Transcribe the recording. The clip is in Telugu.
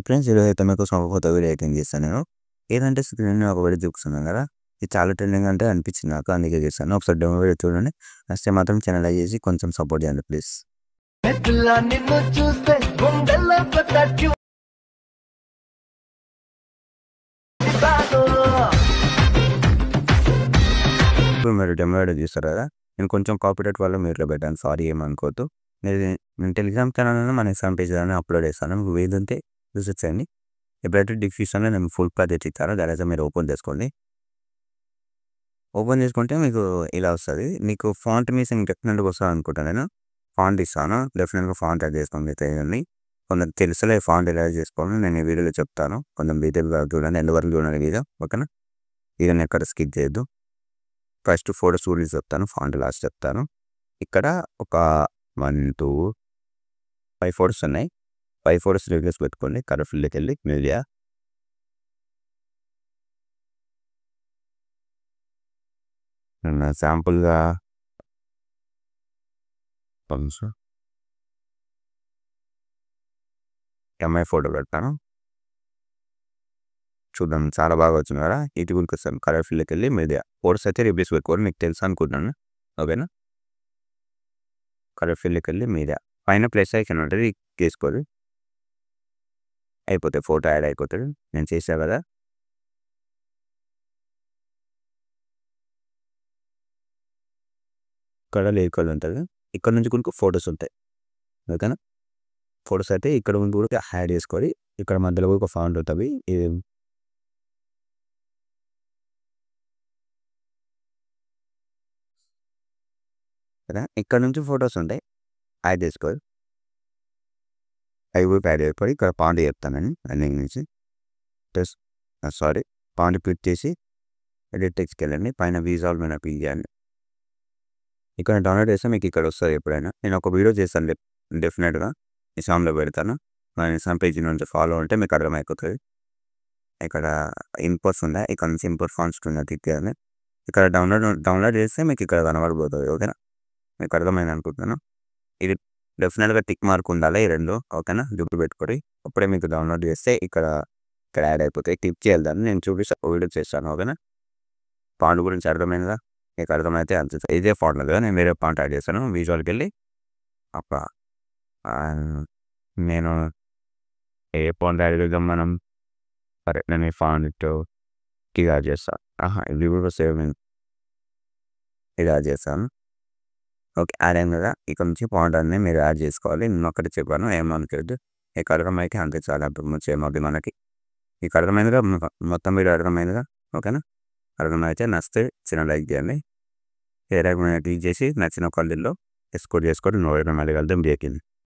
ఫ్రెండ్స్ ఈరోజైతే మీకోసం ఒక కొత్త వీడియో అయితే చేస్తాను నేను. ఏదంటే స్క్రీన్ ఒక వీడియో చూపిస్తున్నాను కదా, ఇది చాలా ట్రెండింగ్ అంటే అనిపించింది నాకు, అందుకే చేస్తాను. ఒకసారి డెమో వీడియో చూడండి, నచ్చితే మాత్రం ఛానల్ లైక్ చేసి కొంచెం సపోర్ట్ చేయండి ప్లీజ్. ఇప్పుడు మీరు డెమో వీడియో చూస్తారు కదా, నేను కొంచెం కాపీరైట్ వల్ల మీరు పెట్టాను, సారీ ఏమనుకోవద్దు. నేను టెలిగ్రామ్ ఛానల్లో మన ఎగ్జామ్ పేజ్ అప్లోడ్ చేస్తాను, మీకు ఏదంటే విజిట్ చేయండి. ఎప్పుడైతే డిస్క్రిప్షన్లో నేను ఫుల్ ప్రాజెక్ట్ ఇస్తాను, దాని మీరు ఓపెన్ చేసుకోండి. ఓపెన్ చేసుకుంటే మీకు ఇలా వస్తుంది. మీకు ఫాంట్ మిస్సింగ్ డెఫినెట్గా వస్తుంది అనుకుంటాను. నేను ఫాంట్ ఇస్తాను, డెఫినెట్గా ఫాంట్ యాడ్ చేసుకోండి. అయితే కొంచెం తెలుసులే ఫాంట్ ఎలా చేసుకోవాలని నేను ఈ వీడియోలో చెప్తాను. కొంచెం డీటెయిల్గా చూడండి, ఎంతవరకు చూడండి వీడియో ఓకేనా. ఇదని ఎక్కడ స్కిప్ చేయొద్దు. ఫస్ట్ ఫోటోస్ గురించి చెప్తాను, ఫాంట్ లాస్ట్ చెప్తాను. ఇక్కడ ఒక 1 2 5 ఫోటోస్ ఉన్నాయి. 5 ఫోటోస్ రివ్యూస్ పెట్టుకోండి. కలర్ ఫీల్డ్కి వెళ్ళి మీడియా, శాంపుల్గా ఎంఐ ఫోటో పెడతాను. చూద్దాం, చాలా బాగా వచ్చింది కదా. ఇటు గురికి వస్తాను, కలర్ ఫీల్డ్కి వెళ్ళి మీడియా, ఫోటోస్ అయితే రివ్యూస్ పెట్టుకోండి, మీకు తెలుసు అనుకుంటున్నాను ఓకేనా. కలర్ ఫీల్డ్కి వెళ్ళి మీడియా, పైన ప్లస్ ఐకాన్ ఉంటుంది, చేసుకోవాలి. అయిపోతే ఫోటో యాడ్ అయిపోతుంది. నేను చేసా కదా, ఇక్కడ లేకల్ ఉంటుంది. ఇక్కడ నుంచి కూడా ఫొటోస్ ఉంటాయి ఓకేనా. ఫొటోస్ అయితే ఇక్కడ ముందు కూడా యాడ్ చేసుకోవాలి. ఇక్కడ మధ్యలో కూడా ఒక ఫాంట్ ఉంటుంది, ఇది కదా. ఇక్కడ నుంచి ఫొటోస్ ఉంటాయి, యాడ్ చేసుకోవాలి. అవి కూడా యాడ్ అయిపోయి ఇక్కడ పాంట్ చెప్తానని అన్ని నుంచి సారీ పాంట్ క్లిక్ చేసి ఎడిట్ టెక్స్ట్కి వెళ్ళండి. పైన విజువల్ మీద క్లిక్ చేయండి. ఇక్కడ డౌన్లోడ్ చేస్తే మీకు ఇక్కడ వస్తుంది. ఎప్పుడైనా నేను ఒక వీడియో చేస్తాను డెఫినెట్గా నిజాంలో పెడతాను. నిజాం పేజీ నుంచి ఫాలో ఉంటే మీకు అర్థమైపోతుంది. ఇక్కడ ఇంపోర్ట్స్ ఉన్నాయి, ఇక్కడ నుంచి ఇంపోర్ట్ ఫాంట్స్ ఉన్నది తిప్పాను. ఇక్కడ డౌన్లోడ్ చేస్తే మీకు ఇక్కడ కనబడిపోతుంది ఓకేనా. మీకు అర్థమైంది అనుకుంటున్నాను. ఇది డెఫినెట్గా టిక్ మార్క్ ఉండాలి ఈ రెండు ఓకేనా, గుర్తు పెట్టుకోండి. అప్పుడే మీకు డౌన్లోడ్ చేస్తే ఇక్కడ యాడ్ అయిపోతాయి. క్లిక్ చేయాలి దాన్ని, నేను చూపిస్తా వీడియో చేస్తాను ఓకేనా. ఫాంట్ గురించి అర్థమైందా, మీకు అర్థమైతే అంతే. ఇదే ఫాంట్ కదా, నేను వేరే ఫాంట్ యాడ్ చేస్తాను. విజువల్కి వెళ్ళి ఒక నేను ఏ ఫాంట్ యాడ్ చేద్దాం మనం, సరే నేను ఈ ఫాంట్ ఇది యాడ్ చేస్తాను. ఇది కూడా సేమ్ ఇది యాడ్ చేస్తాను ఓకే. యాడ్ అయింది కదా, ఇక్కడ నుంచి ఫాంట్ అన్నీ మీరు యాడ్ చేసుకోవాలి. నేను ఒక్కటి చెప్పాను, ఏమనుకోవద్దు. మీకు అర్థమైతే అంతే చాలా ఇంప్రూవ్మెంట్స్ ఏమవుతుంది మనకి. మీకు అర్థమైందిగా, మొత్తం మీరు అర్థమైందిగా ఓకేనా. అర్థమైతే నచ్చితే చిన్న లైక్ చేయండి, ఏ రకమైన క్లిక్ చేసి నచ్చిన కాలేజీలో ఎక్స్పోర్ట్ చేసుకొని 100 మళ్ళీ వెళ్దాం బ్రేకింది.